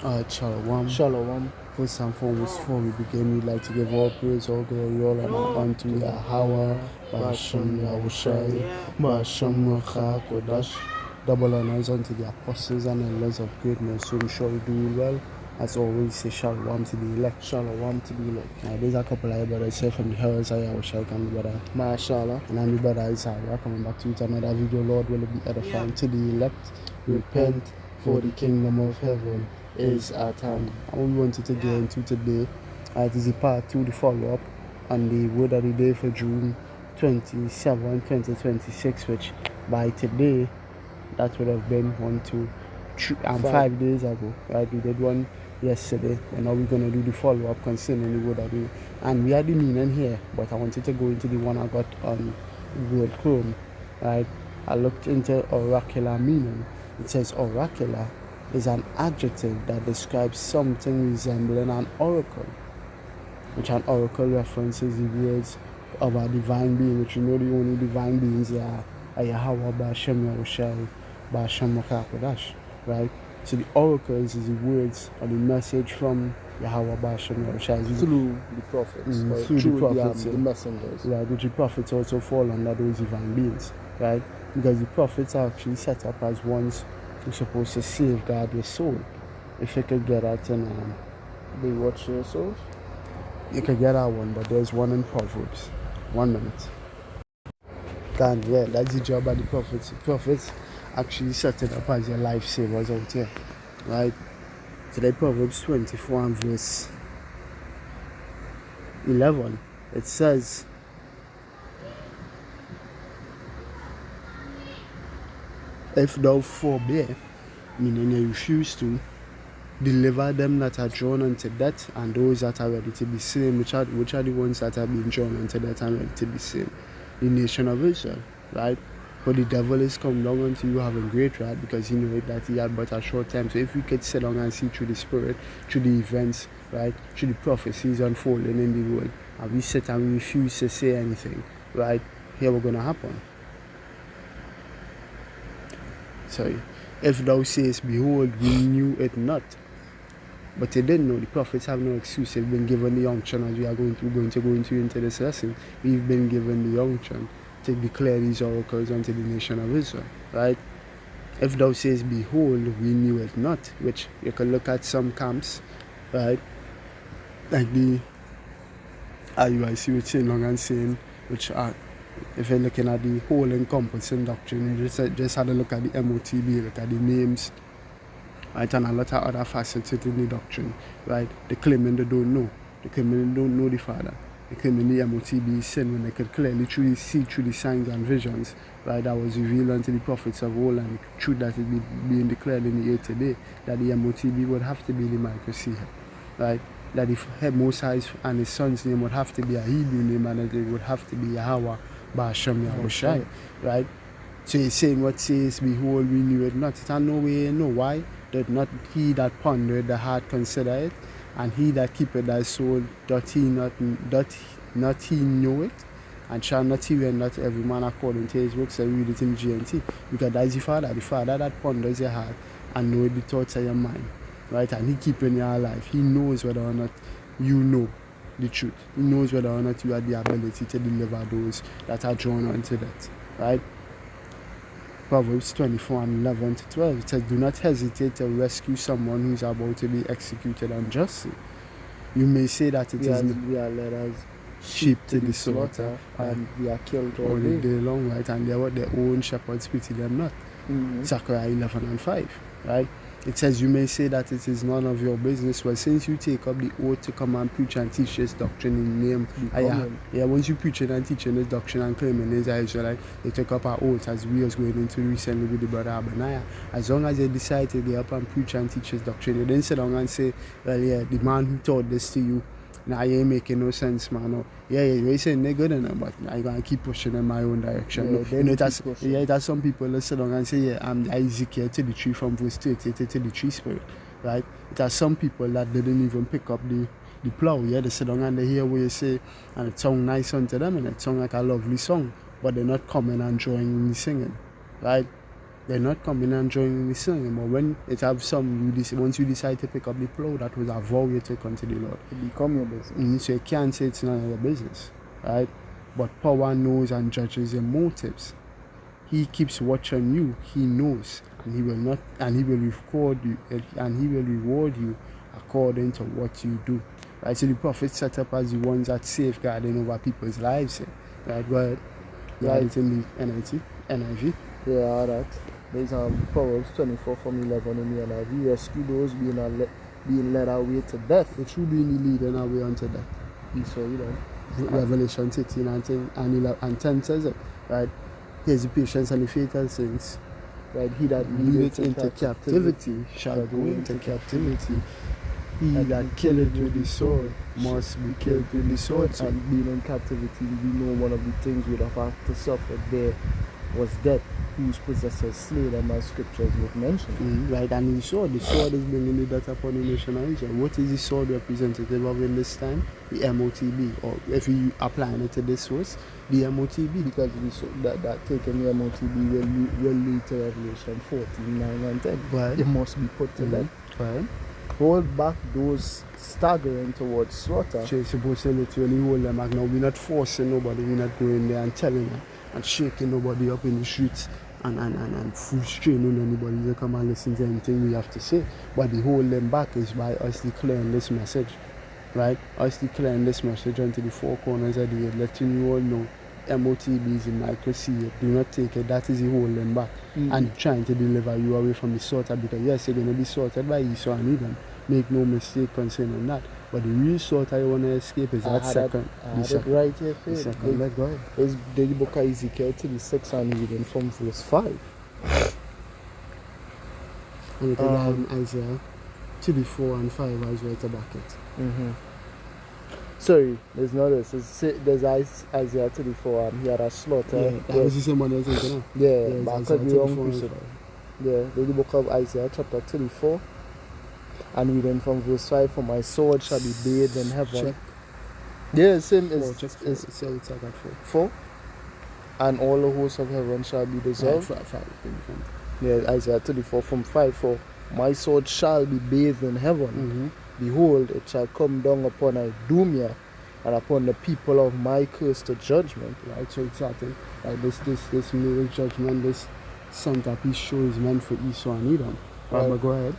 Shalom. Shalom. First and foremost, before we begin, we'd like to give all praise, all glory, all honor unto Yahweh, Ba'ashem Yahushai, Ba'ashem Racha Kodash. Double honors unto the apostles and elders of greatness, whom sure you do well. As always, say shalom to the elect. Shalom to the elect. There's a couple of brothers here from the Heralds of Yahushai, and the brother Mashallah. and I'm the brother Isaiah, coming back to you with another video. Lord, will it be edifying to the elect? Repent, for the kingdom of heaven is at hand. And we wanted to get into today, it is the part 2, the follow-up on the word of the day for June 27, 2026, which by today, that would have been 5 days ago, right? We did one yesterday, and now we're going to do the follow-up concerning the word of the day. And we had the meaning here, but I wanted to go into the one I got on Google Chrome, right? I looked into oracular meaning. It says oracular is an adjective that describes something resembling an oracle, which an oracle references the words of a divine being, which you know the only divine beings are Yahweh, Ba'ashem Yahushai, Ba'ashem Kodash, right? So the oracles is the words or the message from Yahweh, Ba'ashem Yahushai through the prophets, through the prophets, the messengers. Right, which the prophets also fall under those divine beings, right? Because the prophets are actually set up as ones who's supposed to safeguard your soul. If you could get that in They watch your souls? you could get that one, but there's one in Proverbs. 1 minute. And yeah, that's the job of the prophets. The prophets actually set it up as your lifesavers out here, right? Today, Proverbs 24 and verse 11, it says, if thou forbear, meaning you refuse to, deliver them that are drawn unto death and those that are ready to be slain, which are the ones that are being drawn unto death and ready to be slain? The nation of Israel, right? But the devil is come down unto you having great wrath, because he knew that he had but a short time. So if we could sit down and see through the spirit, through the events, right, through the prophecies unfolding in the world, and we sit and we refuse to say anything, right, here we're going to happen. Sorry. If thou sayest, behold, we knew it not. But they didn't know. The prophets have no excuse. They've been given the unction, as we are going to go into this lesson. We've been given the unction to declare these oracles unto the nation of Israel, right? If thou sayest, behold, we knew it not, which you can look at some camps, right? Like the IUIC, which saying long and saying, which are, if you're looking at the whole encompassing doctrine, you just had a look at the MOTB, look at the names, right, and a lot of other facets within the doctrine, right? They claiming they don't know. They claiming they don't know the Father. They claiming the MOTB is sin when they could clearly see through the signs and visions, right, that was revealed unto the prophets of old, and the truth that is being declared in the earth today, that the MOTB would have to be the microseed, right? That the Most High and his son's name would have to be a Hebrew name, and that it would have to be Yahweh, Ba'ashem Yahushai, right? So he's saying what says, behold, we knew it not. It's no way, no why. That not he that pondered the heart consider it, and he that keepeth thy soul doth he not he know it, and shall not he render to every man according to his works. I read it in GNT, because that is the Father that ponders your heart and knows the thoughts of your mind, right? And he keeping you alive. He knows whether or not you know the truth. He knows whether or not you have the ability to deliver those that are drawn unto that, right? Proverbs 24 and 11 to 12, it says, do not hesitate to rescue someone who is about to be executed unjustly. You may say that we are led as sheep to the slaughter, and we are killed all day long, right? And they are what their own shepherds pity them not. Zechariah 11 and 5, right? It says, you may say that it is none of your business. Well, since you take up the oath to come and preach and teach this doctrine in the name, once you preaching and teaching this doctrine and claiming this Israelite, they take up our oath, as we was going into recently with the brother Abaniah. As long as they decide to get up and preach and teach this doctrine, you didn't sit down and say, well, yeah, the man who taught this to you, now you ain't making no sense, man. No. You're saying they're good enough, but I'm going to keep pushing in my own direction. It has some people that sit down and say, yeah, I'm Ezekiel 33 from verse 30 to 33 spirit, right? It has some people that didn't even pick up the plow, yeah? They sit down and they hear what you say, and it sounds nice unto them, and it sounds like a lovely song, but they're not coming and joining in the singing, right? They're not coming and joining the song. But when it have some, once you decide to pick up the plow, that was a vow you took unto the Lord. It become your business. So you can't say it's none of your business, right? But power knows and judges your motives. He keeps watching you. He knows, and he will not, and he will record you, and he will reward you according to what you do. Right. So the prophets set up as the ones that safeguarding over people's lives. Right. But Right. it's in the NIV. Yeah, all that. There's Proverbs 24 from 11 in the NIV. Rescue those being led away to death. It should be in the leading away unto death. So you know. Revelation 16 and 10 says it. Right. Here's the patience and the faithful saints. Right, he that leadeth into captivity shall go into captivity. He that killeth with the sword must be killed with the sword. So, And being in captivity, we know one of the things we'd have had to suffer there was death, whose possessors slay them, as scriptures would mention. right, and the sword is bringing the death upon the nation of Israel. What is the sword representative of in this time? The MOTB, or if you applying it to this verse, the MOTB. Because that taking the MOTB will lead to Revelation 14, 9 and 10. Right. It must be put to death. Right. Hold back those staggering towards slaughter. So you're supposed to literally hold them back. Now we're not forcing nobody, we're not going there and telling them and shaking nobody up in the streets and frustrating anybody to come and listen to anything we have to say. But the hold them back is by us declaring this message. Right? Us declaring this message unto the four corners of the earth, letting you all know MOTB is in microsea. Do not take it. That is the hold them back. And trying to deliver you away from the slaughter, because yes, you're going to be slaughtered by Esau and Edom. Make no mistake concerning that. But the real slaughter you want to escape is that second. I had it right here, The second. Let's go ahead. It's the book of Ezekiel 36 and reading from verse 5. And you can add Isaiah 34 and 5 as well to back it. Sorry, there's not this. There's Isaiah 34 and he had a slaughter. Yeah, that was the same one I was thinking of. Yeah, Yeah, but I it's could be Isaiah wrong 34 with and it. 5. Yeah, the book of Isaiah chapter 34 and reading from verse 5, for my sword shall be bathed in heaven. Check. Yeah, same Oh, as check. is It's like that 4. 4. And all the hosts of heaven shall be dissolved. 5. Yeah, Isaiah 34 from 5, for my sword shall be bathed in heaven. Behold, it shall come down upon Idumea and upon the people of my curse to judgment. Right, so it's something like this mirror judgment, this centerpiece show is meant for Esau and Edom. Right. But go ahead.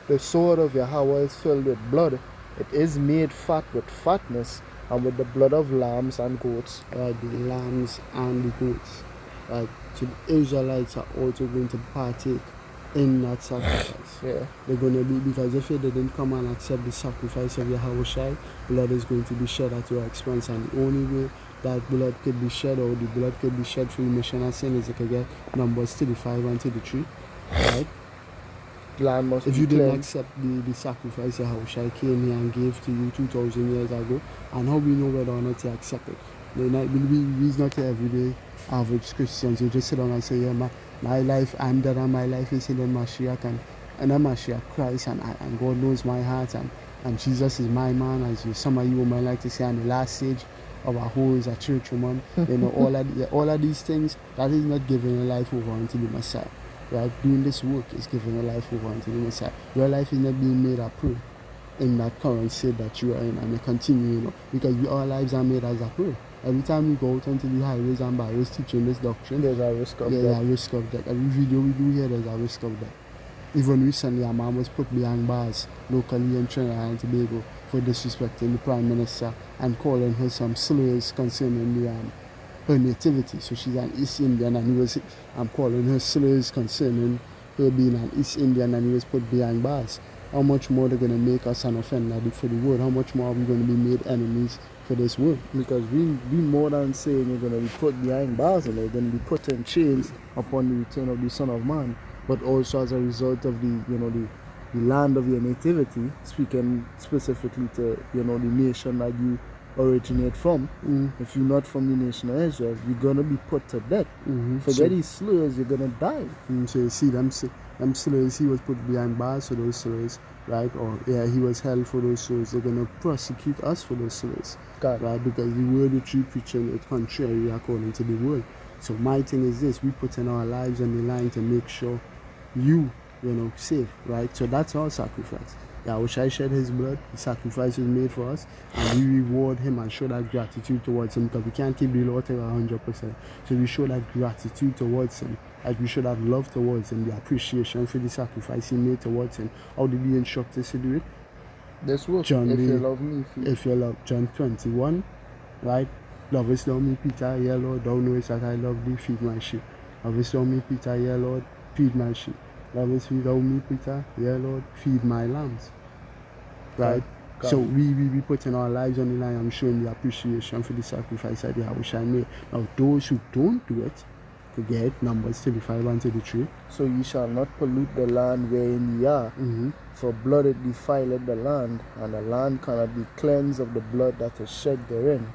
The sword of Yahweh is filled with blood. It is made fat with fatness, and with the blood of lambs and goats. Right, the lambs and the goats. Right, so the Israelites are also going to partake in that sacrifice. Yeah. They're going to be, because if they didn't come and accept the sacrifice of Yahweh, blood is going to be shed at your expense, and the only way that blood could be shed, or the blood could be shed for remission of sin, is you could get Numbers 35 and 33. Right? Land must If be you didn't cleansed. accept the sacrifice Yahushua came here and gave to you 2,000 years ago, and how we know whether or not you accept it? We're not everyday average Christians. You just sit down and say, yeah, my life, I'm dead and my life is in Mashiach, and I'm Mashiach Christ, and God knows my heart, and Jesus is my man, as some of you might like to say, and the last stage of our whole is a church woman. You know, all of these things, that is not giving your life over unto the Messiah. Right? Doing this work is giving your life over unto the Messiah. Your life is not being made a prayer in that current state that you are in, and you continue, you know, because our lives are made as a prayer. Every time we go out into the highways and byways teaching this doctrine, There's a risk of there's death. a risk of death. Every video we do here, there's a risk of death. Even recently, a man was put behind bars locally in Trinidad and Tobago for disrespecting the Prime Minister and calling her some slurs concerning her nativity. So she's an East Indian, and I'm calling her slurs concerning her being an East Indian, and he was put behind bars. How much more they're going to make us an offender for the world? How much more are we going to be made enemies for this world? Because we more than saying you're going to be put behind bars, and you're going to be put in chains upon the return of the Son of Man, but also as a result of the land of your nativity, speaking specifically to the nation that you originate from. If you're not from the nation of Israel, you're gonna be put to death. Forget these slurs, you're gonna die. So you see them slurs, he was put behind bars for those slurs, right? Or he was held for those slurs. They're gonna prosecute us for those slurs, God. right? Because the word which we preaching is contrary according to the word. So my thing is this: we put in our lives on the line to make sure you safe, right? So that's our sacrifice. Yahushua shed his blood, the sacrifice was made for us, and we reward him and show that gratitude towards him, because we can't keep the law to 100%. So we show that gratitude towards him, as we show that love towards him, the appreciation for the sacrifice he made towards him. How did he instruct us to do it? This work. John, if you love me, if you love John 21, right? Lovest thou me, Peter? Yeah, Lord, thou knowest that I love thee, feed my sheep. Lovest thou me, Peter? Yeah, Lord, feed my sheep. Lovest thou me, Peter? Yeah, Lord, feed my lambs. Right? So we putting our lives on the line and showing the appreciation for the sacrifice that Yahushua made. Now, those who don't do it, could get Numbers 35 and 33. So ye shall not pollute the land wherein ye are, for blood it defileth the land, and the land cannot be cleansed of the blood that is shed therein,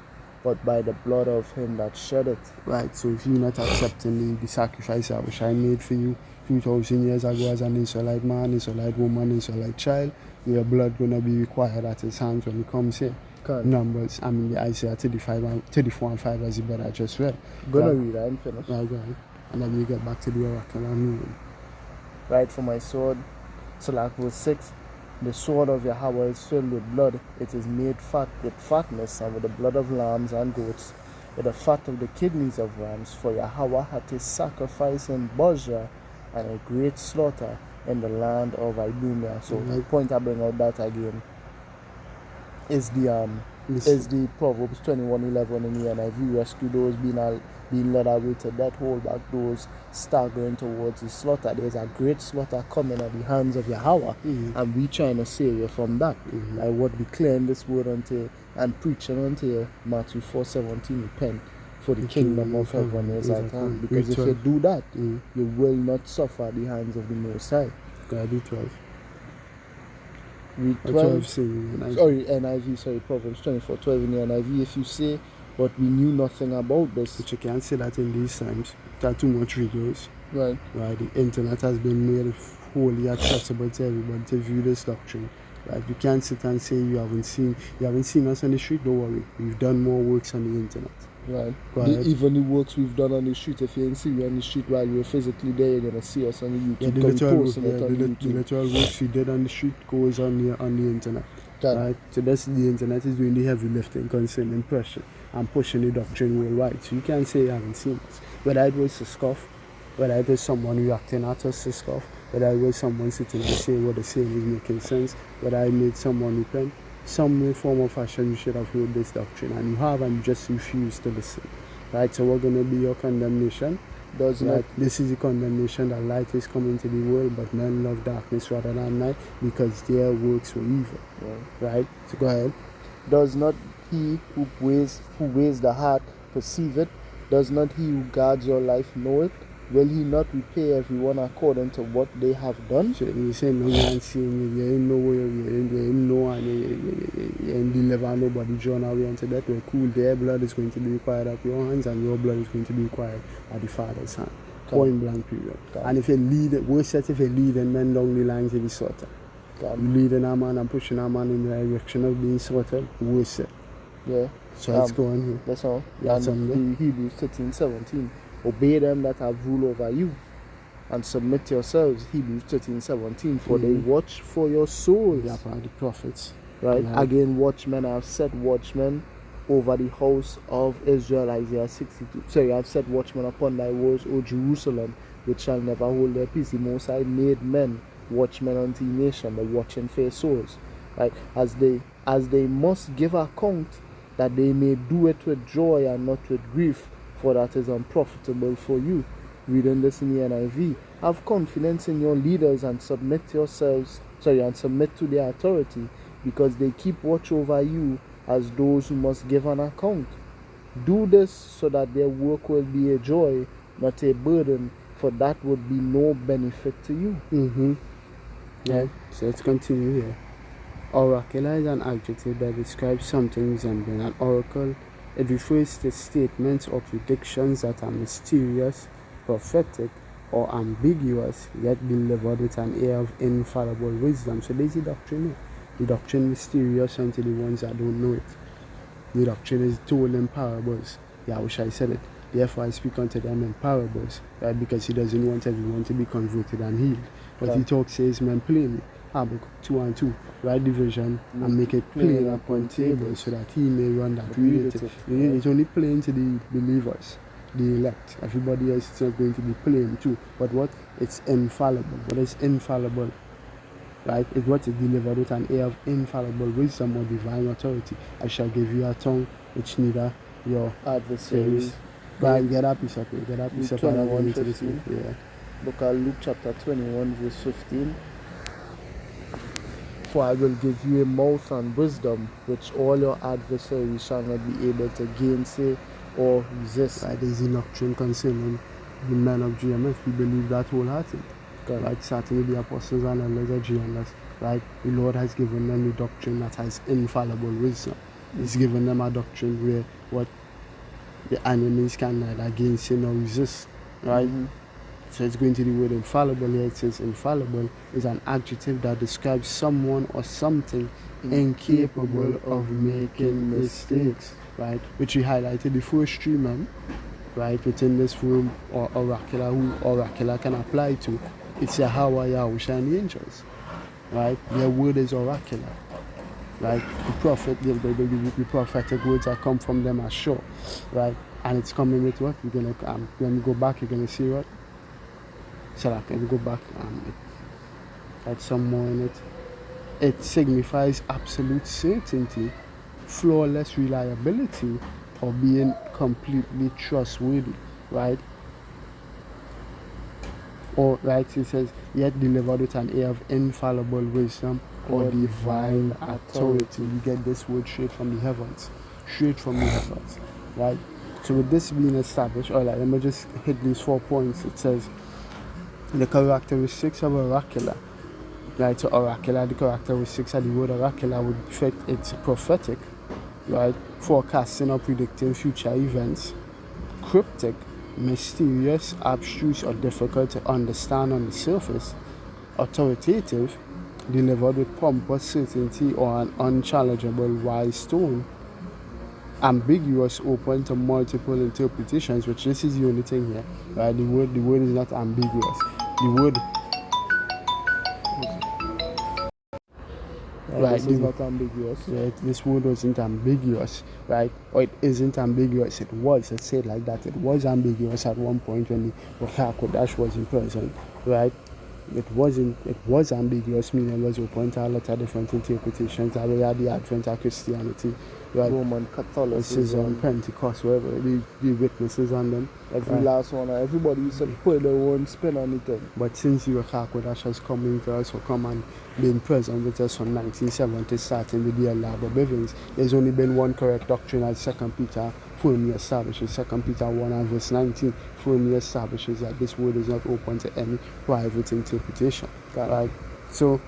but by the blood of him that shed it. Right, so if you're not accepting the sacrifice that which I made for you 2,000 years ago as an Israelite man, Israelite woman, Israelite child, your blood gonna be required at his hands when he comes here. Numbers, the Isaiah 34 and 5 as the brother just read. Gonna read that and finish. Right, right. And then you get back to the oracular meaning. Right, for my sword, so like verse 6, the sword of Yahweh is filled with blood, it is made fat with fatness, and with the blood of lambs and goats, with the fat of the kidneys of rams, for Yahweh hath his sacrifice in Bozrah, and a great slaughter in the land of Idumea. So the point I bring out that again is the Proverbs 21:11 in the NIV. Rescue those being led away to death, hold back those staggering towards the slaughter. There's a great slaughter coming at the hands of Yahweh, and we trying to save you from that. Like what we declaring this word unto and preaching unto you, Matthew 4:17, repent, for the kingdom of heaven is at hand. Because if you do that, you will not suffer at the hands of the Most High. God, read 12. Read 12. Sorry, Proverbs 24:12 in the NIV. If you say, but we knew nothing about this. But you can't say that in these times. There are too much videos. Right. Right. The internet has been made wholly accessible to everybody to view this doctrine. Right. You can't sit and say you haven't seen us on the street. Don't worry. We've done more works on the internet. Right. Even the works we've done on the street, if you ain't see you on the street while you're physically there, you're gonna see us on the YouTube. The literal works we did on the street goes on the internet. Right. So the internet is doing the heavy lifting concerning impression and pushing the doctrine worldwide. So you can't say you haven't seen us. Whether it was to scoff, whether it was someone reacting at us to scoff, whether it was someone sitting and saying what they're saying is making sense, whether I made someone repent, some way, form or fashion you should have heard this doctrine, and you have, and you just refuse to listen. Right, so we're going to be your condemnation. This is the condemnation that light is coming to the world, but men love darkness rather than light, because their works were evil. Right, so go ahead. Does not he who weighs the heart perceive it? Does not he who guards your life know it? Will he not repay everyone according to what they have done? So you say no man seeing you ain't no way, you ain't no and you ain't deliver nobody drawn away unto that. We're cool. Their blood is going to be required at your hands, and your blood is going to be required at the Father's hand. Point blank period. And if you lead it, worse yet, if you lead men down the line to be slaughtered. You leading a man and pushing a man in the direction of being slaughtered, worse yet. Yeah. So let's go on here. That's all. And Hebrews 13:17. Obey them that have rule over you, and submit yourselves. Hebrews 13:17. For they watch for your souls. Yeah, for the prophets. Right. Again, watchmen. I have set watchmen over the house of Israel. Isaiah 62. Sorry, I have set watchmen upon thy walls, O Jerusalem, which shall never hold their peace. The Most High made men watchmen unto the nation, the watching for your souls. Right. As they must give account, that they may do it with joy and not with grief, for that is unprofitable for you. Reading this in the NIV. Have confidence in your leaders and submit to their authority, because they keep watch over you as those who must give an account. Do this so that their work will be a joy, not a burden, for that would be no benefit to you. Yeah. So let's continue here. Oracular is an adjective that describes something resembling an oracle. It refers to statements or predictions that are mysterious, prophetic, or ambiguous, yet delivered with an air of infallible wisdom. So there's the doctrine here. The doctrine mysterious unto the ones that don't know it. The doctrine is told in parables. Yahushua said it. Therefore, I speak unto them in parables, right? Because he doesn't want everyone to be converted and healed. But he talks to his men plainly. Habakkuk 2 and 2, write division and make it plain upon tables so that he may run that read it. It's only plain to the believers, the elect. Everybody else is not going to be plain too. But what? It's infallible. What is infallible? Right? It's what is delivered with an air of infallible wisdom or divine authority. I shall give you a tongue which neither your Adversaries. Go and get that piece of paper. Get that piece of paper. 21:15. Yeah. Book of Luke chapter 21 verse 15. For I will give you a mouth and wisdom, which all your adversaries shall not be able to gainsay or resist. Right, there's a doctrine concerning the men of GMS. We believe that wholeheartedly. Right, certainly the apostles and elders of GMS. Right, the Lord has given them the doctrine that has infallible wisdom. He's given them a doctrine where what the enemies can neither gainsay nor resist. Right. Mhm. So it's going to the word infallible here. It says infallible is an adjective that describes someone or something incapable of making mistakes, right? Which we highlighted the first three men, right, within this room, or oracular, who oracular can apply to. It's Yahweh, Yahusha, and the angels, right? Their word is oracular, right? The prophet, the prophetic words that come from them are sure, right? And it's coming with what? We're gonna when we go back, you're gonna see what. So I can go back and add some more in it. It signifies absolute certainty, flawless reliability, or being completely trustworthy, right? Or right, it says, yet delivered with an air of infallible wisdom or divine authority. You get this word straight from the heavens. Straight from the heavens, right? So with this being established, alright, let me just hit these 4 points. It says, the characteristics of oracular, right? So oracular, the characteristics of the word oracular would fit it's prophetic, right? Forecasting or predicting future events. Cryptic, mysterious, abstruse, or difficult to understand on the surface. Authoritative, delivered with pompous certainty or an unchallengeable wise tone. Ambiguous, open to multiple interpretations, which this is the only thing here, right? The word is not ambiguous. The word, Right, this is not ambiguous. right, this word wasn't ambiguous, right? Or it isn't ambiguous. It was. Let's say it like that. It was ambiguous at one point when the Kodash was in present, right? It wasn't. It was ambiguous, meaning it was open to a lot of different interpretations. That we had the advent of Christianity, right? Roman Catholicism, Pentecost, whatever the witnesses on them. every last one. Everybody used to put their own spin on it. But since the Kodash has come into us, or come and been present with us from 1970, starting with the Lab of Evans, there's only been one correct doctrine, as 2 Peter firmly establishes. 2 Peter 1 and verse 19 firmly establishes that this word is not open to any private interpretation. Right? So,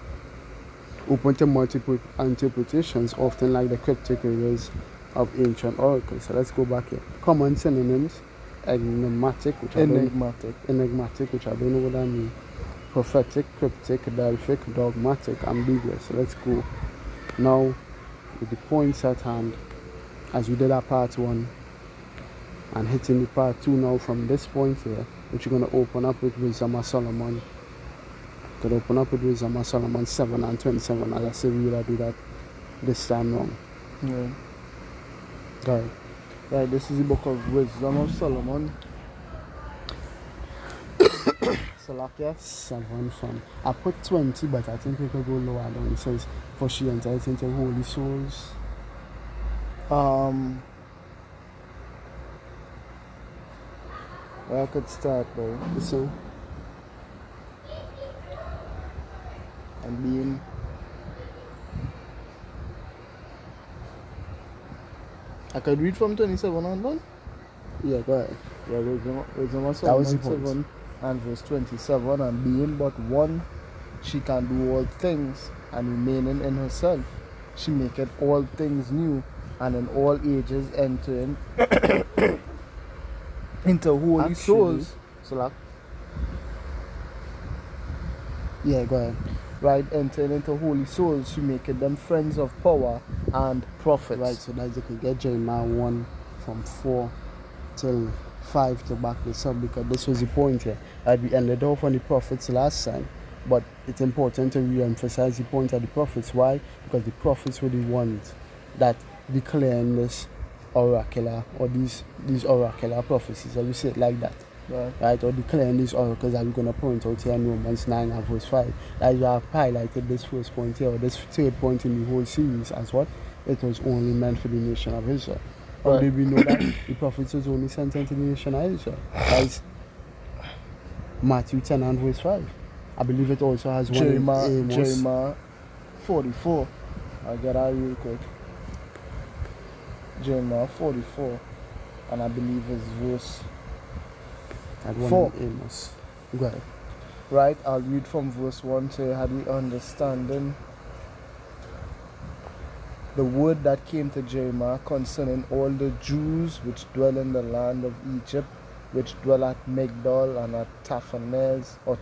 open to multiple interpretations, often like the cryptic areas of ancient oracles. So let's go back here. Common synonyms: enigmatic, which I don't know what I mean. Prophetic, cryptic, delphic, dogmatic, ambiguous. So let's go now with the points at hand, as we did our part 1, and hitting the part 2 now from this point here, which you're going to open up with Wisdom of Solomon. Could open up with Wisdom of Solomon 7 and 27. As I said, we will do that this time wrong. Yeah. Right. Right, this is the book of Wisdom of Solomon. Salakia. 7 from. I put 20, but I think we could go lower down. It says, for she enters into holy souls. Where I could start though. So, And being I could read from 27 on down. yeah, go ahead. Yeah, Wisdom of That was the Solomon point. 7 and verse 27. And being but one, she can do all things, and remaining in herself, she maketh all things new, and in all ages entering into holy Actually, souls. So like, Yeah, go ahead. right, entering into holy souls, she maketh them friends of power and prophets. Right, so that's you could get Jeremiah 1 from 4 till 5 to back this up, because this was the point here. And we ended off on the prophets last time, but it's important to re-emphasize the point of the prophets. Why? Because the prophets were the ones that declaring this oracular, or these oracular prophecies, or we say it like that. Right, or declaring these oracles that we're going to point out here in Romans 9 and verse 5. That you have highlighted this first point here, or this third point in the whole series, as what? It was only meant for the nation of Israel. How did we know that? The prophets was only sent into the nation of Israel. That's Matthew 10 and verse 5. I believe it also has one in Amos. Jeremiah 44. I'll get that real quick. Jeremiah 44. And I believe it's verse That one 4. in Amos. Go ahead. Right, I'll read from verse 1 to have the understanding. The word that came to Jeremiah concerning all the Jews which dwell in the land of Egypt, which dwell at Migdol and at Taphanes, or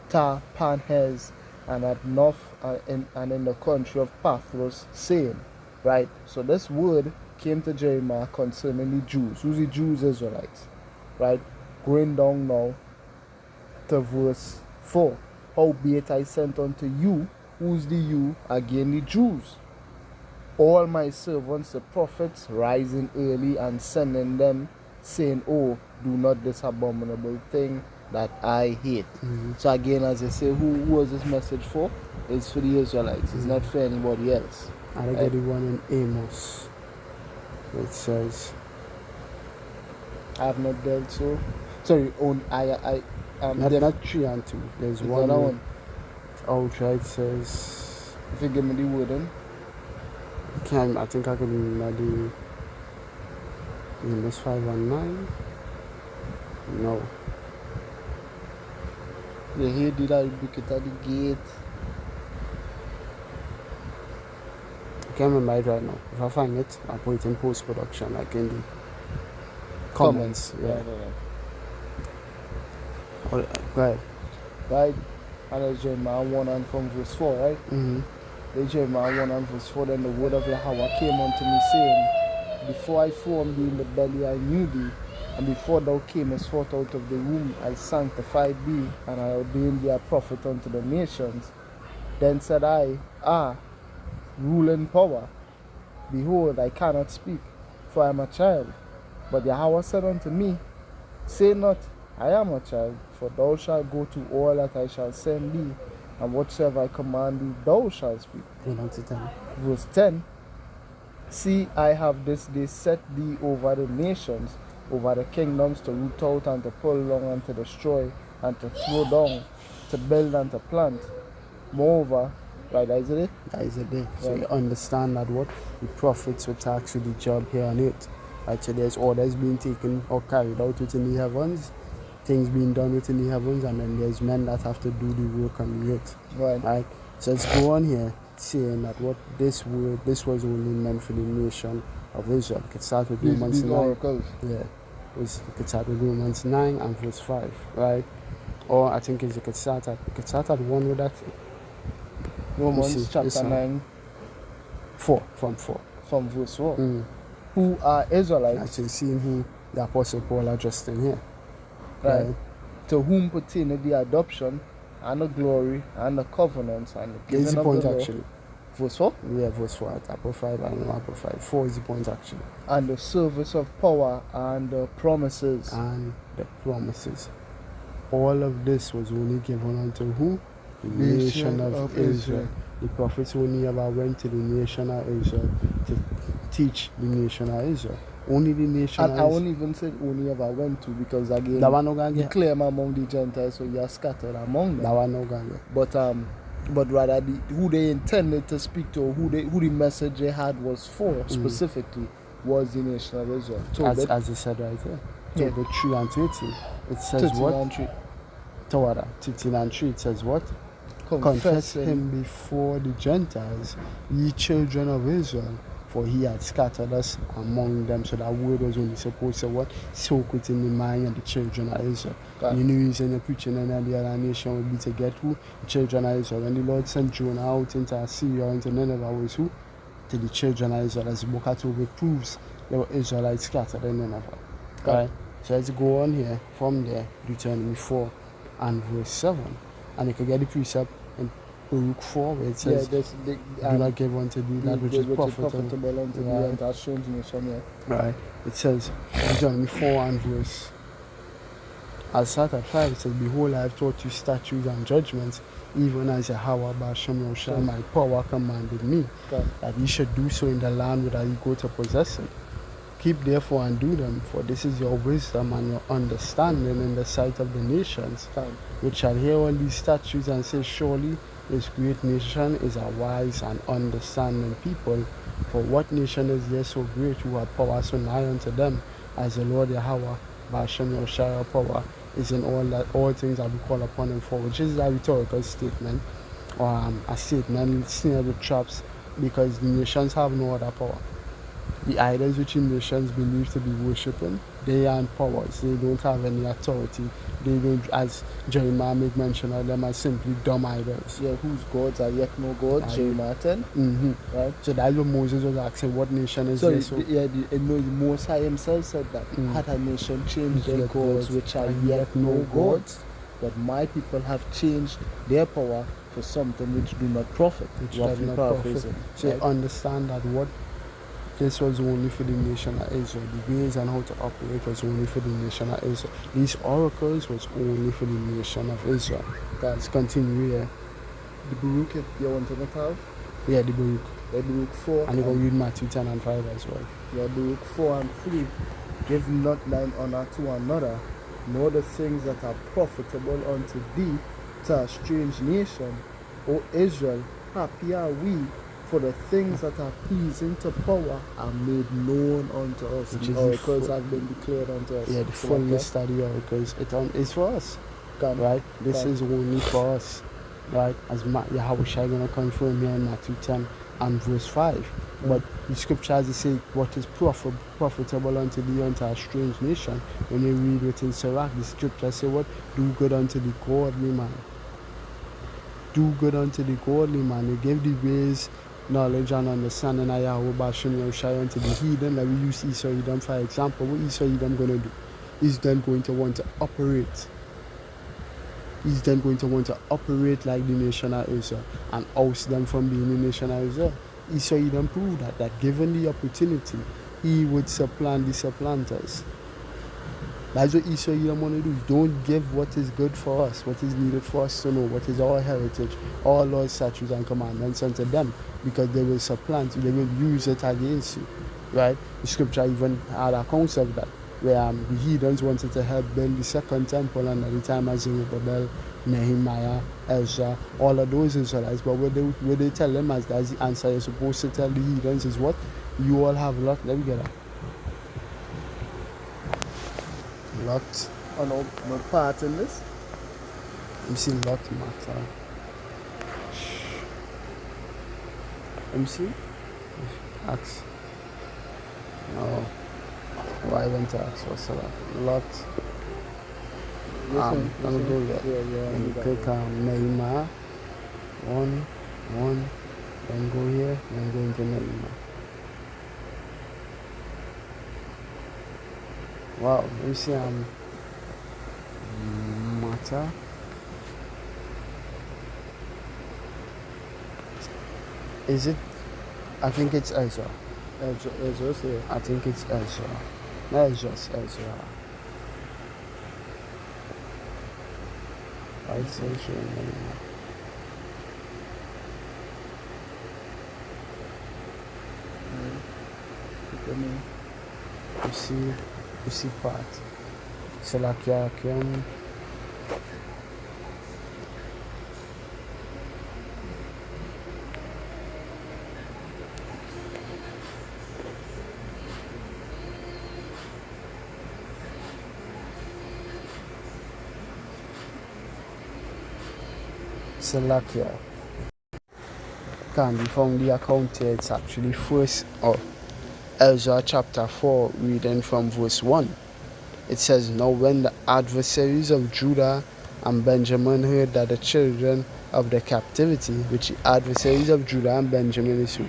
Tapanhes, and at North and in the country of Pathros, saying, right? So this word came to Jeremiah concerning the Jews. Who's the Jews? Israelites, right? Going down now to verse 4. Howbeit I sent unto you, who's the you? Again the Jews. All my servants, the prophets, rising early and sending them, saying, oh, do not this abominable thing that I hate. So again, as I say, who was this message for? It's for the Israelites. It's not for anybody else. And I get the one in Amos. It says, I have not dealt so. Sorry, not 3 and 2. There's one. One. Outright says, If you give me the word in. I think I can remember the Amos 5 and 9. No. The head did I book it at the gate. I can't remember it right now. If I find it, I'll put it in post-production, like in the comments. Yeah. Go ahead. Right? And it's Jeremiah 1 and from verse 4, right? The Jeremiah 1 and verse 4, then the word of Yahweh came unto me, saying, before I formed thee in the belly I knew thee, and before thou camest forth out of the womb I sanctified thee, and I ordained thee a prophet unto the nations. Then said I, rule and power, behold, I cannot speak, for I am a child. But Yahweh said unto me, say not, I am a child, for thou shalt go to all that I shall send thee, and whatsoever I command thee, thou shalt speak. Verse 10, see, I have this day set thee over the nations, over the kingdoms, to root out and to pull down and to destroy and to throw down, to build and to plant. Moreover, right, is it? That is it. So you understand that what the prophets were tasked with the job here on earth. Right, so there's orders being taken or carried out within the heavens, things being done within the heavens, and then there's men that have to do the work on the earth. Right? So let's go on here saying that what this was only meant for the nation of Israel. You could start with Romans 9. Oracles. Yeah. You could start with Romans 9 and verse 5, right? Or I think you could start at 1 with that. Romans chapter 9. 4, from 4. From verse 4. Who are Israelites. Actually seeing who the Apostle Paul addressed in here. Right. To whom pertained the adoption and the glory and the covenants and the giving the of point the law. actually. Verse 4? Yeah, verse 4 at Apple 5 and Apple 5. 4 is the point actually. And the service of power and the promises. And the promises. All of this was only given unto who? The nation of Israel. The prophets only ever went to the nation of Israel to teach the nation of Israel. Only the nation of Israel. I won't even say only ever went to, because again, that one no gonna you claim among the Gentiles, so you are scattered among them. That one no gonna but rather who they intended to speak to, who the message they had was for specifically, was the nation of Israel. As you said right here. Yeah. The 3 and 13. It says 13 what? And 3. Tawara, 13 and 3. It says what? Confess him before the Gentiles, ye children of Israel, for he had scattered us among them. So that word was only supposed to what? Soak within the mind of the children of Israel. You know, reason you're preaching in the other nation would be to get who? The children of Israel. When the Lord sent Jonah out into Assyria, into Nineveh, was who? To the children of Israel. As the book of Tobit proves, there were Israelites scattered in Nineveh. Right? So let's go on here from there, Deuteronomy 4 and verse 7. And you can get the precept in Baruch 4 where it says, do not give unto thee that which is profitable unto thee and to a strange nation. Right. It says, Deuteronomy 4 and verse. I'll start at 5. It says, behold, I have taught you statutes and judgments, even as Yahweh Ba'ashem Yahushua, my power commanded me, that ye should do so in the land whither ye go to possess it. Keep therefore and do them, for this is your wisdom and your understanding in the sight of the nations, which shall hear all these statutes and say, surely this great nation is a wise and understanding people. For what nation is there so great who have power so nigh unto them as the Lord Yahweh Ba'ashem Yahushua power is in all things that we call upon him for, which is a rhetorical statement, or a statement snared with traps, because the nations have no other power. The idols which the nations believe to be worshipping, they are in powers. They don't have any authority. They don't, as Jeremiah make mention of them, as simply dumb idols. Yeah, whose gods are yet no gods, Jeremiah 10. Mm-hmm. Right? So that's what Moses was asking, what nation is this? So the Most High himself said that had a nation changed their gods which are yet no gods, but my people have changed their power for something which do not profit. Which does not profit. So you understand that what this was only for the nation of Israel. The ways and how to operate was only for the nation of Israel. These oracles was only for the nation of Israel. Let's continue here. The Baruch, you want to have? Yeah, the Baruch. The Baruch 4. And you can read Matthew 10 and 5 as well. Yeah, Baruch 4 and 3. Give not thine honor to another, nor the things that are profitable unto thee to a strange nation. O Israel, happy are we, for the things that are pleasing to power are made known unto us. Which the oracles have been declared unto us. Yeah, the fullness of the oracles. It's for us. Right? This is only for us. Right? As Yahweh Shai going to confirm here in Matthew 10 and verse 5. But the scriptures say what is profitable unto thee unto a strange nation. When you read within Sirach, the scriptures say what? Do good unto the godly man. Do good unto the godly man. You give the ways, knowledge and understanding of Yahweh Ba'ashem Yahushua unto the heathen. Like we use Esau Edom for example. What Esau Edom going to do? He's then going to want to operate. He's then going to want to operate like the nation of Israel and oust them from being the nation of Israel. Esau Edom proved that given the opportunity, he would supplant the supplanters. That's what Esau Edom want to do. Don't give what is good for us, what is needed for us to know, what is our heritage, our laws, statutes, and commandments unto them, because they will supplant you, they will use it against you. Right? The scripture even had accounts of that, where the heathens wanted to help build the second temple under the time of Zerubbabel, Nehemiah, Ezra, all of those Israelites. But what they tell them as that's the answer you're supposed to tell the heathens is what? You all have Lot. Let me get that. Lot. Oh, no part in this? Let me see Lot matter. Let me see. Axe. No. Why went to ask what's that? Lot. Let me go yet. Let me click on Nehemiah. One. Then go here. Then go into Nehemiah. Wow. Let me see. Matter. Is it? I think it's Ezra. Ezra's here. I think it's Ezra. No, it's just Ezra. Right, so you see part. Salakia Akim. Salakia. Can be found the account here. It's actually Ezra chapter 4, reading from verse 1. It says, now when the adversaries of Judah and Benjamin heard that the children of the captivity, which the adversaries of Judah and Benjamin is who?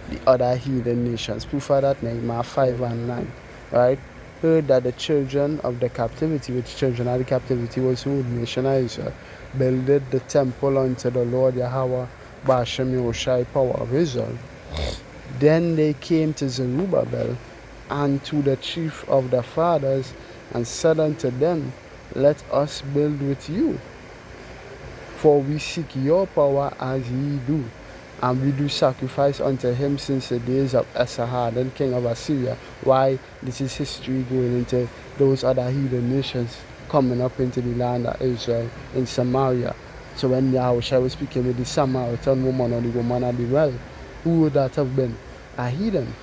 The other heathen nations. Proof of that, Nehemiah 5 and 9. Right? heard that the children of the captivity, which children of the captivity was who? The nation of Israel, builded the temple unto the Lord Yahweh Bashem Yoshai, power of Israel. Then they came to Zerubbabel and to the chief of the fathers and said unto them, Let us build with you, for we seek your power as ye do, and we do sacrifice unto him since the days of Esarhaddon, king of Assyria. Why? This is history going into those other heathen nations coming up into the land of Israel in Samaria. So when Yahushua was speaking with the Samaritan woman or the woman at the well, who would that have been? A heathen,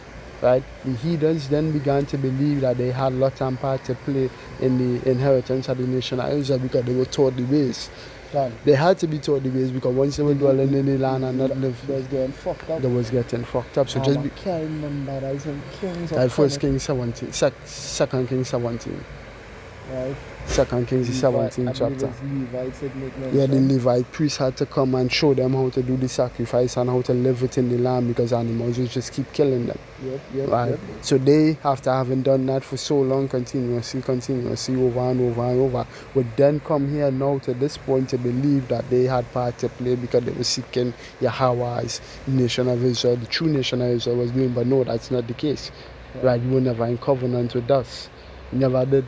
right? The heathens then began to believe that they had lot and part to play in the inheritance of the nation of Israel because they were taught the ways. They had to be taught the ways because once they were dwelling in the land and not live, They was getting fucked up. they was getting fucked up. So I just can't remember that. It's in Kings that of First Kings, Kings 17, Second Kings 17, right? Second Kings the 17th chapter. Levites that make Yeah, the mention. Levite priests had to come and show them how to do the sacrifice and how to live within the land because animals would just keep killing them. Right. So they, after having done that for so long, continuously, over and over and over, would then come here now to this point to believe that they had part to play because they were seeking Yahweh's nation of Israel, the true nation of Israel was doing. But no, that's not the case. Right? You were never in covenant with us. You never did.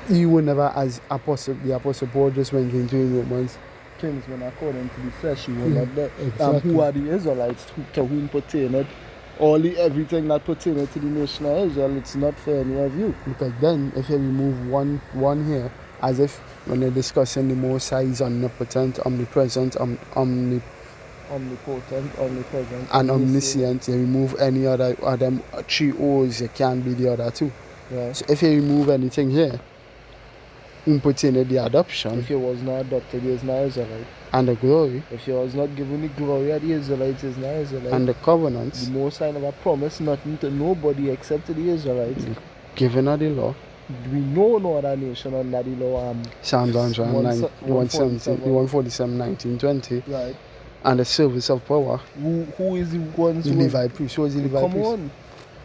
You were never, as the Apostle Paul just went into Romans. Kinsmen according to the flesh, you were not there. Exactly. Who are the Israelites to whom pertained everything that pertained to the nation of Israel? It's not for any of you. Because then, if you remove one here, as if when they're discussing the Most High, he's omnipotent, omnipresent, Omnipotent, omnipresent, and omniscient, you remove any other of them three O's, you can't be the other two. Yeah. So if you remove anything here, whom pertained the adoption If you was not adopted, he is not Israelite. and the glory If you was not given the glory of the Israelites, he is not Israelite. and the covenants, The Most High never promised nothing to nobody except to the Israelites. the giving of the law, We know no other nation under the law. Psalms 147, 147, 19, 20, right. and the service of power, Who is the ones the who Levite priest, who was the Levite come priest, on?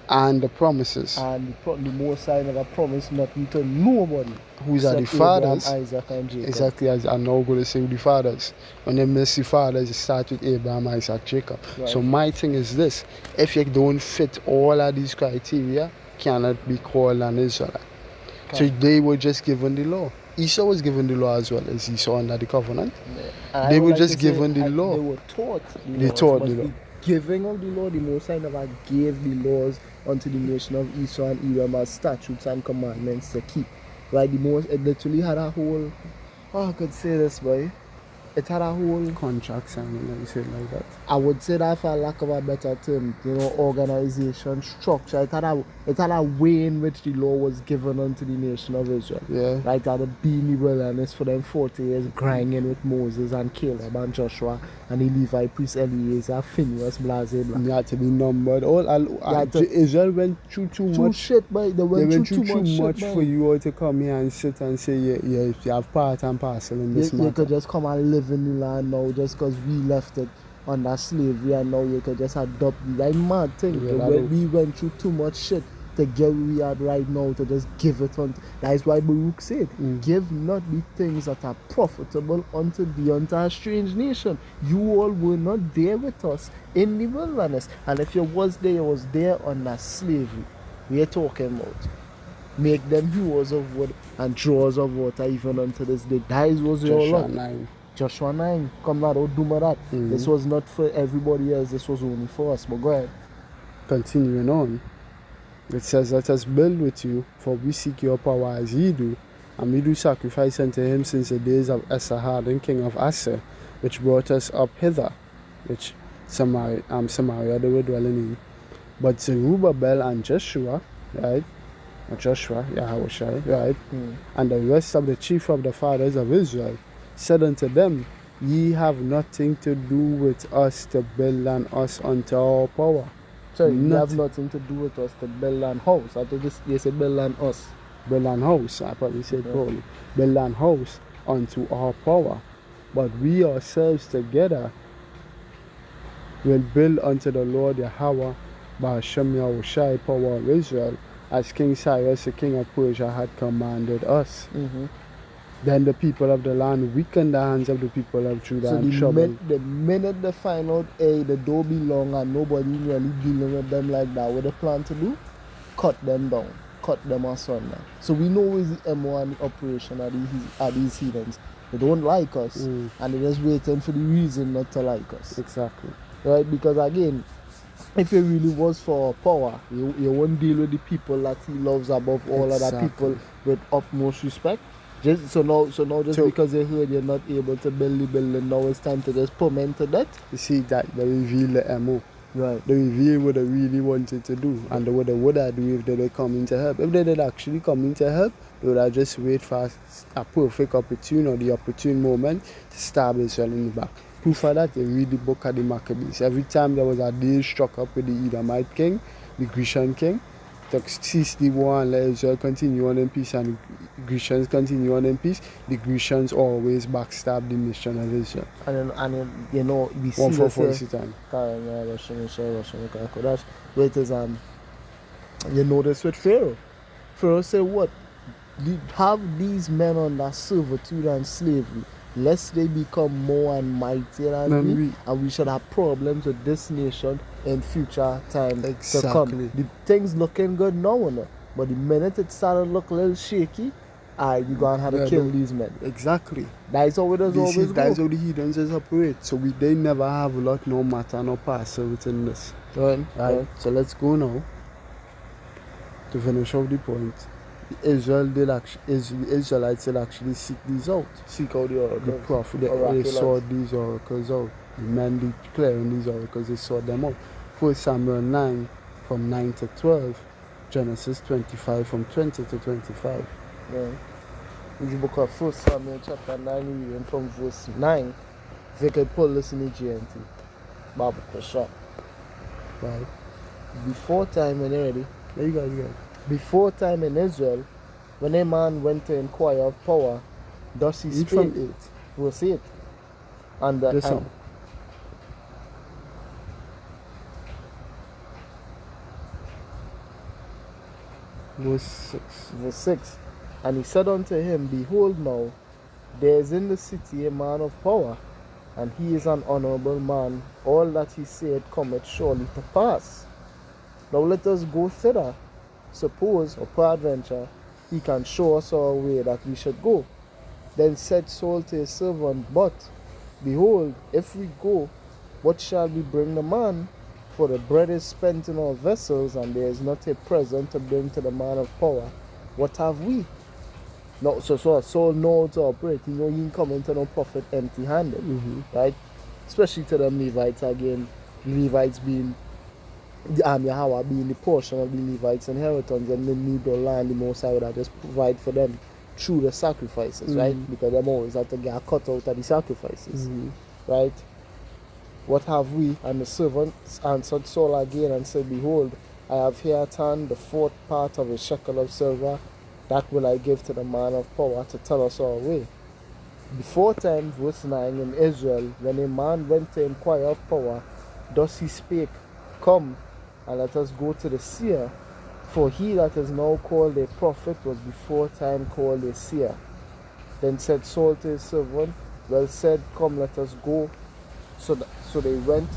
and the promises, And the Most High never promised nothing to nobody. whose are the except Abraham, fathers. Isaac, and Jacob. Exactly, as I'm now going to say with the fathers. When they miss the fathers, it starts with Abraham, Isaac, Jacob. Right. So my thing is this: if you don't fit all of these criteria, cannot be called an Israelite. So they were just given the law. Esau was given the law as well as Esau under the covenant. And They I would were like just to say, given the law. They were taught the They laws, taught but the law. giving of the law, the Most High never gave the laws unto the nation of Esau and Edom as statutes and commandments to keep. Right? It literally had a whole, I could say this, boy. It had a whole Contracts, I mean, let me say it like that. I would say that, for lack of a better term, organization, structure. It had a way in which the law was given unto the nation of Israel. Yeah. Right, had to be in the wilderness for them 40 years, grinding with Moses and Caleb and Joshua and the Levite priest Eliezer, Phineas, blah, blah, blah. You had to be numbered. Israel went through too much. Shit, boy. They went through too much for you all to come here and sit and say, yeah, you have part and parcel in this matter. You could just come and live in the land now just because we left it under slavery, and now you could just adopt the like mad thing. Yeah, we went through too much shit to get where we are right now to just give it on. That is why Baruch said, give not the things that are profitable unto the entire strange nation. You all were not there with us in the wilderness, and if you was there, you was there under slavery. We are talking about make them hewers of wood and drawers of water even unto this day. That was your lot. Joshua 9, come that out, do that. This was not for everybody else, this was only for us. But go ahead. Continuing on, it says, Let us build with you, for we seek your power as ye do, and we do sacrifice unto him since the days of Esarhaddon, king of Assyria, which brought us up hither, which Samaria they were dwelling in. But Zerubbabel and Joshua, right? Yahushua, right? And the rest of the chief of the fathers of Israel said unto them, Ye have nothing to do with us to build an us unto our power. So you have nothing to do with us to build an house. I think you said build an us. Build an house, I probably said probably. Build an house unto our power. But we ourselves together will build unto the Lord Yahweh by Hashem Yahushai, power of Israel, as King Cyrus, the king of Persia, had commanded us. Mm-hmm. Then the people of the land weakened the hands of the people of Judah So and troubled. the minute they find out, hey, the door belong and nobody really dealing with them like that, what they plan to do? Cut them down, cut them asunder. So we know is the MO and the operation of these heathens. They don't like us, and they're just waiting for the reason not to like us. Exactly. Right? Because again, if it really was for power, you won't deal with the people that he loves above all other people with utmost respect. So now because they heard you're not able to build the building, now it's time to just put men to death. You see that they reveal the MO. Right. They reveal what they really wanted to do and what they would have do if they did come in to help. If they did actually come in to help, they would have just wait for a perfect opportunity or the opportune moment to stab Israel in the back. Proof of that, they read the book of the Maccabees. Every time there was a deal struck up with the Edomite king, the Grecian king, to cease the war and let Israel continue on in peace and the Grecians continue on in peace, the Grecians always backstab the nation of Israel. And then you know, we see One for this time. That's where it is, you notice with Pharaoh. Pharaoh said what? Have these men under servitude and slavery, lest they become more and mightier than we, and we should have problems with this nation in future time to come. The things looking good now, but the minute it started look a little shaky, you're going to have to kill these men. Exactly. That's how it does always go. That's how the heathens operate. So they never have a lot, no matter, no parcel within this. Right. So let's go now to finish off the point. The Israelites did actually seek these out. Seek out the oracles. The prophet, they sought these oracles out. The men declaring these oracles, they sought them out. 1 Samuel 9 from 9 to 12. Genesis 25 from 20 to 25. Yeah. In the book of 1 Samuel chapter 9, reading from verse 9. If you could pull this in the GNT. Bible question. Right. Before time when you're ready. There you go. Before time in Israel, when a man went to inquire of power, thus he spake. From 8. Verse 8. And the song. Verse 6. Verse 6. And he said unto him, Behold now, there is in the city a man of power, and he is an honorable man. All that he said cometh surely to pass. Now let us go thither. Suppose, or peradventure, he can show us our way that we should go. Then said Saul to his servant, But, behold, if we go, what shall we bring the man? For the bread is spent in our vessels, and there is not a present to bring to the man of power. What have we? No, so Saul knows to operate. He know he can come into no prophet empty-handed, right? Especially to the Levites again. Levites being Yahweh being the portion of the Levites' inheritance, and they need the land the Most High would have just provide for them through the sacrifices, right? Because them always have to get a cut out of the sacrifices, right? What have we? And the servant answered Saul again and said, Behold, I have here at hand the 4th part of a shekel of silver, that will I give to the man of power to tell us our way. Before time, verse 9, in Israel, when a man went to inquire of power, thus he spake, Come, and let us go to the seer, for he that is now called a prophet was before time called a seer. Then said Saul to his servant, Well said, come, let us go. So they went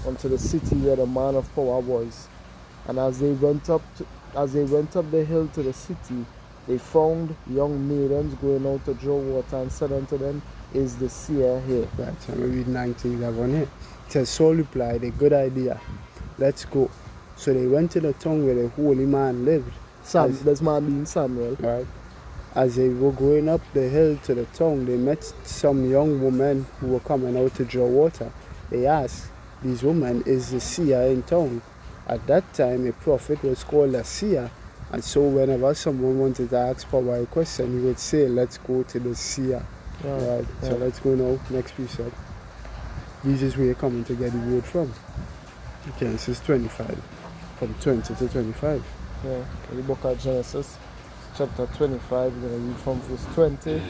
unto the city where the man of power was. And as they went up the hill to the city, they found young maidens going out to draw water, and said unto them, Is the seer here? Right, so we read 19:11 here. It says, Saul replied, A good idea. Let's go. So they went to the town where the holy man lived. This man being Samuel. Right. As they were going up the hill to the town, they met some young women who were coming out to draw water. They asked these women, Is the seer in town? At that time, a prophet was called a seer. And so whenever someone wanted to ask power a question, he would say, Let's go to the seer. Right. So let's go now. Next precept. This is where you're coming to get the word from. Genesis 25. From 20 to 25. Yeah, in the book of Genesis, chapter 25, we're going to read from verse 20.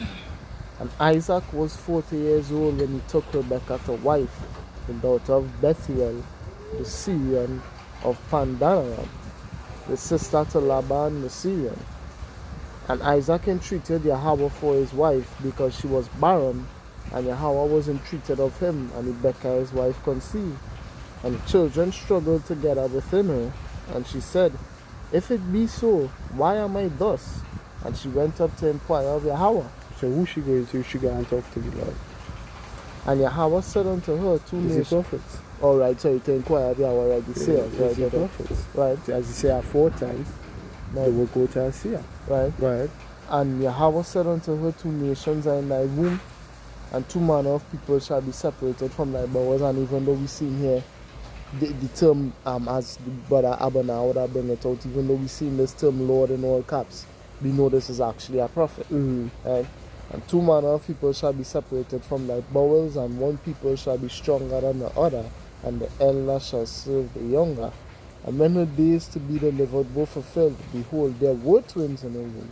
And Isaac was 40 years old when he took Rebekah to wife, the daughter of Bethuel, the Syrian of Pandanaram. the sister to Laban the Syrian. And Isaac entreated Yahweh for his wife because she was barren, and Yahweh was entreated of him, and Rebekah his wife conceived. And the children struggled together within her, and she said, If it be so, why am I thus? And she went up to inquire of Yahweh. So who she going to? She going to talk to the Lord. And Yahweh said unto her, two It's the nations. prophets. All right, so you to inquire of Yahweh, right? You say it, It's the right? prophets. Right, As you say, aforetime, they will go to Assyria. right. Right. And Yahweh said unto her, Two nations are in thy womb, and two manner of people shall be separated from thy bowels. And even though we see here the term, as the brother Abana would have bring it out, even though we see this term Lord in all caps, we know this is actually a prophet. Right? And two manner of people shall be separated from thy bowels, and one people shall be stronger than the other, and the elder shall serve the younger. And when her days to be delivered were fulfilled, behold, there were twins in her womb.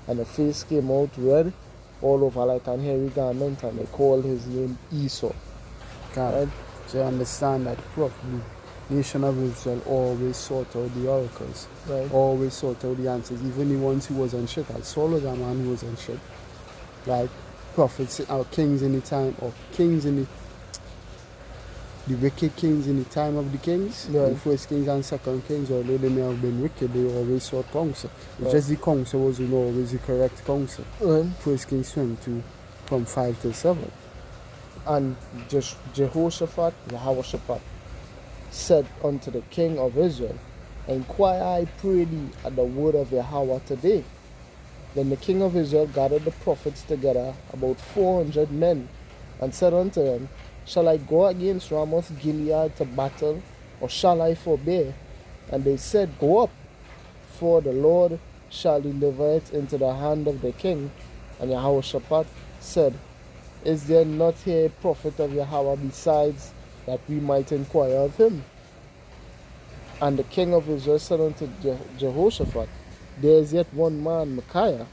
And the face came out red all over like an hairy garment, and they called his name Esau. God. Right? So you understand that probably the nation of Israel always sought out the oracles, Right. always sought out the answers, even the ones who was on ship. Like Saul was a man who was on ship. Like prophets or kings in the time, or kings in the wicked kings in the time of the kings, Right. the first kings and second kings, although they may have been wicked, they always sought counsel. It's Right. just the counsel wasn't always the correct counsel. Right. First Kings 22 from 5 to 7. And Jehoshaphat, Jehoshaphat, said unto the king of Israel, Inquire, I pray thee, at the word of Yahweh today. Then the king of Israel gathered the prophets together, about 400 men, and said unto them, Shall I go against Ramoth Gilead to battle, or shall I forbear? And they said, Go up, for the Lord shall deliver it into the hand of the king. And Jehoshaphat said, Is there not here a prophet of Yahweh besides, that we might inquire of him? And the king of Israel said unto Jehoshaphat, There is yet one man, Micaiah,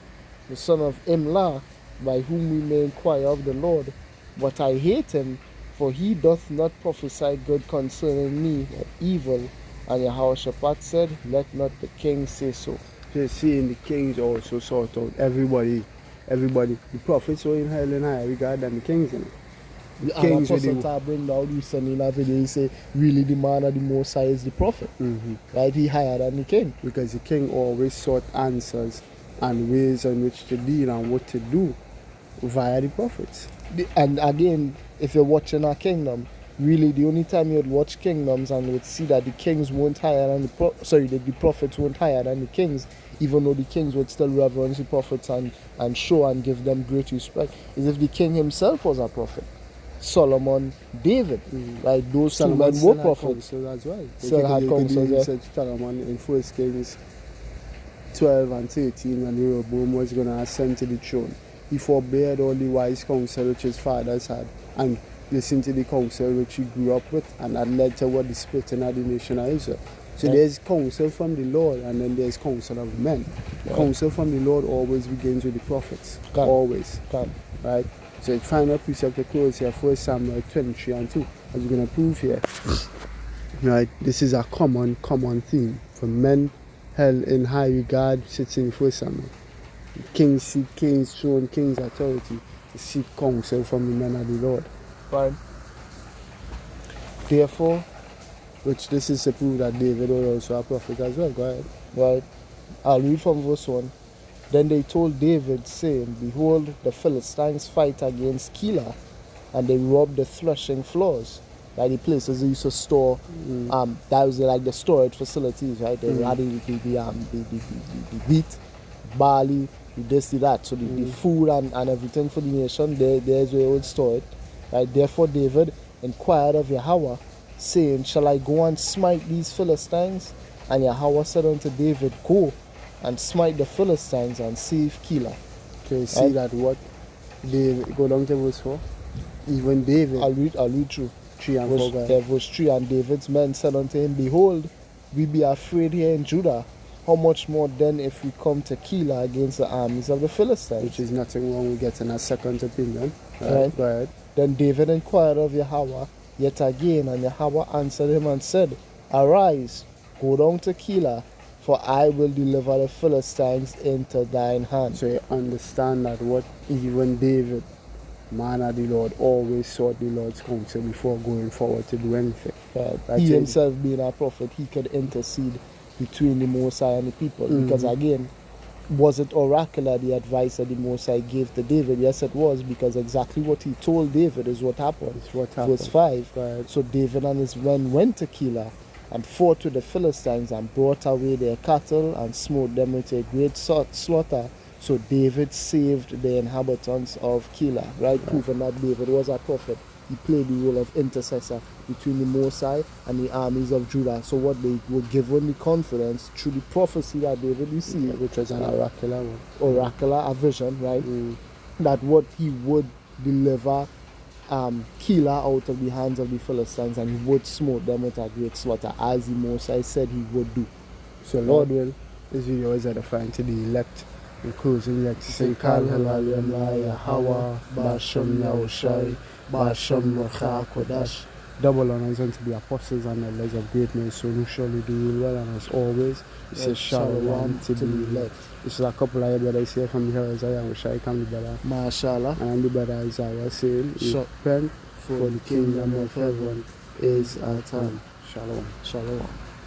the son of Imlah, by whom we may inquire of the Lord. But I hate him, for he doth not prophesy good concerning me, but evil. And Jehoshaphat said, Let not the king say so. So seeing the kings also sought out everybody. The prophets were in hell and high regard than the kings in it. The And kings Apostle with Tar bring down recently in a video, he say, really the man of the Most High is the prophet. Right? He higher than the king. because the king always sought answers and ways in which to deal and what to do via the prophets. And again, if you're watching a kingdom, really the only time you'd watch kingdoms and would see that the kings weren't higher than the prophets weren't higher than the kings, even though the kings would still reverence the prophets and show and give them great respect, is if the king himself was a prophet. Solomon, David, right? Those two men were prophets. As well. Still had counsels, yeah. Said Solomon in 1 Kings 12 and 13 when Rehoboam was going to ascend to the throne. He forbade all the wise counsel which his fathers had and listened to the counsel which he grew up with, and that led to what the splitting of the nation of Israel. So Yeah. there's counsel from the Lord and then there's counsel of men. Yeah. Counsel from the Lord always begins with the prophets. Come. Always. Come. Right? So the final precept to close here, 1 Samuel 23 and 2, as we're going to prove here. Right? This is a common theme. For men held in high regard sits in 1 Samuel. Kings seek kings, throne, kings authority to seek counsel from the men of the Lord. Right? Therefore, Which this is to prove that David was also a prophet as well. Go ahead. right, I'll read from verse 1. Then they told David, saying, Behold, the Philistines fight against Keilah, and they rob the threshing floors. Like the places they used to store, that was like the storage facilities, right? They had the wheat, barley, this, that. So the food and everything for the nation, there's where they would store it. Right? Therefore David inquired of Yahweh, saying, Shall I go and smite these Philistines? And Yahweh said unto David, Go and smite the Philistines and save Keilah. Okay, see Right. that what David, go down to verse 4. Even David, I'll read through. 3 and 4. Go ahead. Verse 3, and David's men said unto him, Behold, we be afraid here in Judah. How much more then if we come to Keilah against the armies of the Philistines? Which is nothing wrong with getting a second opinion. Right. Go ahead. Then David inquired of Yahweh yet again, and Yahweh answered him and said, Arise, go down to Keilah, for for I will deliver the Philistines into thine hand. So you understand that what even David, man of the Lord, always sought the Lord's counsel before going forward to do anything. That's He it. himself being a prophet, he could intercede between the Most High and the people. Because again, was it oracular, the advice that the Most High gave to David? Yes, it was, because exactly what he told David is what happened. It's what happened. Verse 5. Right. So David and his men went to Keilah and fought with the Philistines and brought away their cattle and smote them with a great slaughter. So David saved the inhabitants of Keilah, right? Proving that David was a prophet. He played the role of intercessor between the Most High and the armies of Judah. So what they were given the confidence through the prophecy that David received, Which was an oracular one. oracular, a vision, right? That what he would deliver Keilah out of the hands of the Philistines, and he would smote them with a great slaughter, as the Most High said he would do. So Lord will, this video is edifying to the elect, including the elect. Kal Halayam La Hawa Basham Yahushai Basham Racha Kodash. Double honors unto the apostles and elders of great men, so who surely do well, and as always, it says shalom to the elect. This is a couple of brothers here from the Isaiah, which I come the brother. Mashallah. And the brother Isaiah saying, repent, for the kingdom of heaven is at hand. Shalom. Shalom.